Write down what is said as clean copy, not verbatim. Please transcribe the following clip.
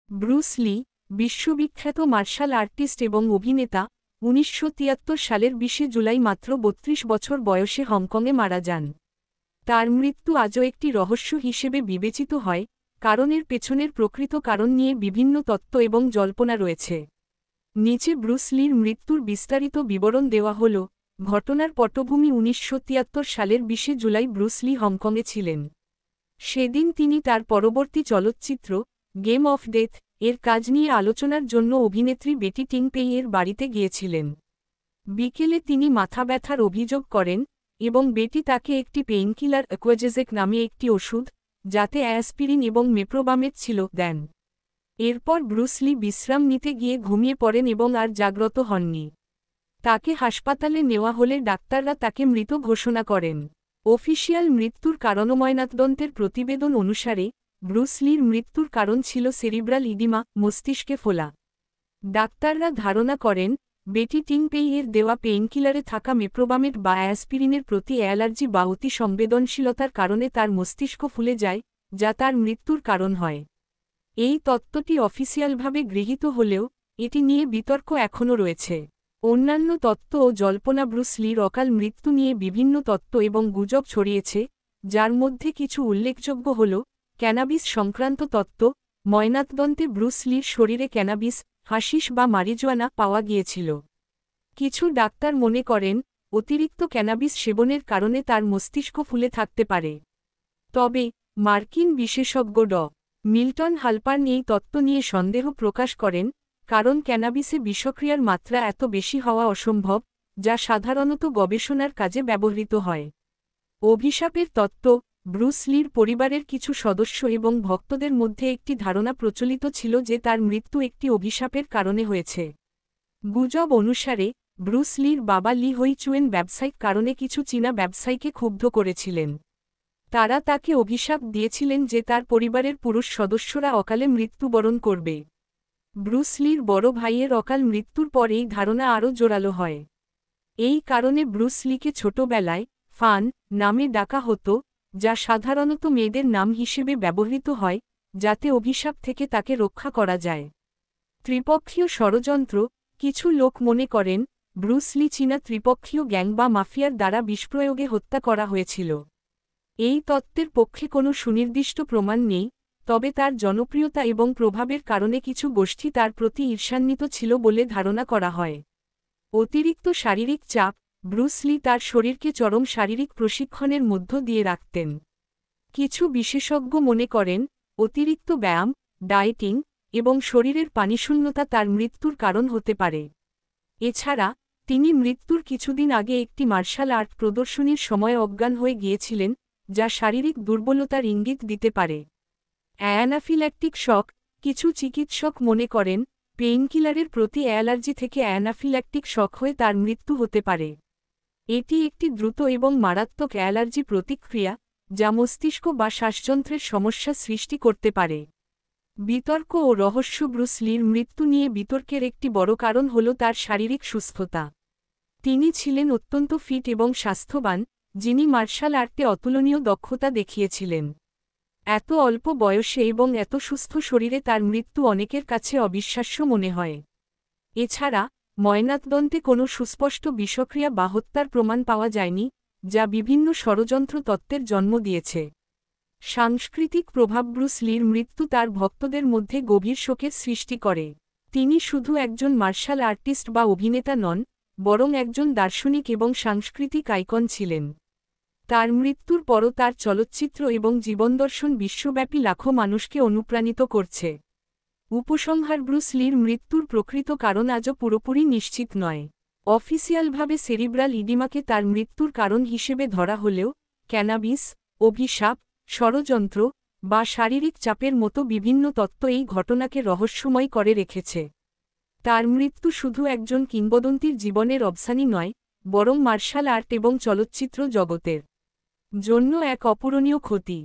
Bruce লি, বিশ্ববিখ্যাত martial artist এবং অভিনেতা, ১৯৭৩ সালের ২০ জুলাই মাত্র ৩২ বছর বয়সে হংকংয়ে মারা যান। তার মৃত্যু আজও একটি রহস্য হিসেবে বিবেচিত হয়, কারণ এর পেছনের প্রকৃত কারণ নিয়ে বিভিন্ন তত্ত্ব এবং জল্পনা রয়েছে। নিচে ব্রুস লির মৃত্যুর বিস্তারিত বিবরণ দেওয়া হল। ঘটনার পটভূমি ১৯৭৩ সালের ২০ জুলাই ব্রুস লি হংকংয়ে ছিলেন। সেদিন তিনি তার পরবর্তী চলচ্চিত্র, গেম অফ ডেথ এর কাজ নিয়ে আলোচনার জন্য অভিনেত্রী বেটি টিং পেই এর বাড়িতে গিয়েছিলেন। বিকেলে তিনি মাথা ব্যথার অভিযোগ করেন, এবং বেটি তাকে একটি পেইনকিলার অ্যাকুয়াজেজেক নামে একটি ওষুধ, যাতে অ্যাসপিরিন এবং মেপ্রোবামেট ছিল, দেন। এরপর ব্রুস লি বিশ্রাম নিতে গিয়ে ঘুমিয়ে পড়েন এবং আর জাগ্রত হননি। তাকে হাসপাতালে নেওয়া হলে ডাক্তাররা তাকে মৃত ঘোষণা করেন। অফিসিয়াল মৃত্যুর কারণ ময়নাতদন্তের প্রতিবেদন অনুসারে, ব্রুস লির মৃত্যুর কারণ ছিল সেরিব্রাল ইডিমা, মস্তিষ্কে ফোলা। ডাক্তাররা ধারণা করেন, বেটি টিং পেই এর দেওয়া পেইনকিলারে থাকা মেপ্রোবামেট বা অ্যাসপিরিনের প্রতি অ্যালার্জি বা অতি সংবেদনশীলতার কারণে তার মস্তিষ্ক ফুলে যায়, যা তার মৃত্যুর কারণ হয়। এই তত্ত্বটি অফিসিয়ালভাবে গৃহীত হলেও, এটি নিয়ে বিতর্ক এখনও রয়েছে। অন্যান্য তত্ত্ব ও জল্পনা ব্রুস লির অকাল মৃত্যু নিয়ে বিভিন্ন তত্ত্ব এবং গুজব ছড়িয়েছে, যার মধ্যে কিছু উল্লেখযোগ্য হল: ক্যানাবিস সংক্রান্ত তত্ত্ব, ময়নাতদন্তে ব্রুস লির শরীরে ক্যানাবিস, হাশিশ বা মারিজুয়ানা পাওয়া গিয়েছিল। কিছু ডাক্তার মনে করেন, অতিরিক্ত ক্যানাবিস সেবনের কারণে তার মস্তিষ্ক ফুলে থাকতে পারে। তবে, মার্কিন বিশেষজ্ঞ ড. মিল্টন হালপার্ন এই তত্ত্ব নিয়ে সন্দেহ প্রকাশ করেন, কারণ ক্যানাবিসে বিষক্রিয়ার মাত্রা এত বেশি হওয়া অসম্ভব, যা সাধারণত গবেষণার কাজে ব্যবহৃত হয়। অভিশাপের তত্ত্ব, ব্রুস লির পরিবারের কিছু সদস্য এবং ভক্তদের মধ্যে একটি ধারণা প্রচলিত ছিল যে তার মৃত্যু একটি অভিশাপের কারণে হয়েছে। গুজব অনুসারে, ব্রুস লির বাবা লি হই চুয়েন ব্যবসায়িক কারণে কিছু চীনা ব্যবসায়ীকে ক্ষুব্ধ করেছিলেন। তারা তাকে অভিশাপ দিয়েছিলেন যে তার পরিবারের পুরুষ সদস্যরা অকালে মৃত্যুবরণ করবে। ব্রুস লির বড় ভাইয়ের অকাল মৃত্যুর পর এই ধারণা আরও জোরালো হয়। এই কারণে ব্রুস লিকে ছোটবেলায় ফান নামে ডাকা হতো, যা সাধারণত মেয়েদের নাম হিসেবে ব্যবহৃত হয়, যাতে অভিশাপ থেকে তাকে রক্ষা করা যায়। ত্রিপক্ষীয় ষড়যন্ত্র, কিছু লোক মনে করেন, ব্রুস লি চীনা ত্রিপক্ষীয় গ্যাং বা মাফিয়ার দ্বারা বিষপ্রয়োগে হত্যা করা হয়েছিল। এই তত্ত্বের পক্ষে কোনো সুনির্দিষ্ট প্রমাণ নেই, তবে তার জনপ্রিয়তা এবং প্রভাবের কারণে কিছু গোষ্ঠী তার প্রতি ঈর্ষান্বিত ছিল বলে ধারণা করা হয়। অতিরিক্ত শারীরিক চাপ, ব্রুস লি তার শরীরকে চরম শারীরিক প্রশিক্ষণের মধ্য দিয়ে রাখতেন। কিছু বিশেষজ্ঞ মনে করেন, অতিরিক্ত ব্যায়াম, ডায়েটিং, এবং শরীরের পানিশূন্যতা তার মৃত্যুর কারণ হতে পারে। এছাড়া, তিনি মৃত্যুর কিছুদিন আগে একটি মার্শাল আর্ট প্রদর্শনীর সময় অজ্ঞান হয়ে গিয়েছিলেন, যা শারীরিক দুর্বলতার ইঙ্গিত দিতে পারে। অ্যানাফিল্যাক্টিক শক, কিছু চিকিৎসক মনে করেন, পেইনকিলারের প্রতি অ্যালার্জি থেকে অ্যানাফিল্যাক্টিক শক হয়ে তার মৃত্যু হতে পারে। এটি একটি দ্রুত এবং মারাত্মক অ্যালার্জি প্রতিক্রিয়া, যা মস্তিষ্ক বা শ্বাসযন্ত্রের সমস্যা সৃষ্টি করতে পারে। বিতর্ক ও রহস্য ব্রুস লির মৃত্যু নিয়ে বিতর্কের একটি বড় কারণ হল তার শারীরিক সুস্থতা। তিনি ছিলেন অত্যন্ত ফিট এবং স্বাস্থ্যবান, যিনি মার্শাল আর্টে অতুলনীয় দক্ষতা দেখিয়েছিলেন। এত অল্প বয়সে এবং এত সুস্থ শরীরে তার মৃত্যু অনেকের কাছে অবিশ্বাস্য মনে হয়। এছাড়া, ময়নাতদন্তে কোনো সুস্পষ্ট বিষক্রিয়া বা হত্যার প্রমাণ পাওয়া যায়নি, যা বিভিন্ন ষড়যন্ত্র তত্ত্বের জন্ম দিয়েছে। সাংস্কৃতিক প্রভাব ব্রুস লির মৃত্যু তার ভক্তদের মধ্যে গভীর শোকের সৃষ্টি করে। তিনি শুধু একজন মার্শাল আর্টিস্ট বা অভিনেতা নন, বরং একজন দার্শনিক এবং সাংস্কৃতিক আইকন ছিলেন। তার মৃত্যুর পরও তার চলচ্চিত্র এবং জীবনদর্শন বিশ্বব্যাপী লাখো মানুষকে অনুপ্রাণিত করছে। উপসংহার ব্রুস লির মৃত্যুর প্রকৃত কারণ আজও পুরোপুরি নিশ্চিত নয়। অফিসিয়ালভাবে সেরিব্রাল ইডিমাকে তার মৃত্যুর কারণ হিসেবে ধরা হলেও, ক্যানাবিস, অভিশাপ, ষড়যন্ত্র, বা শারীরিক চাপের মতো বিভিন্ন তত্ত্ব এই ঘটনাকে রহস্যময় করে রেখেছে। তার মৃত্যু শুধু একজন কিংবদন্তির জীবনের অবসানই নয়, বরং মার্শাল আর্ট এবং চলচ্চিত্র জগতের জন্য এক অপূরণীয় ক্ষতি।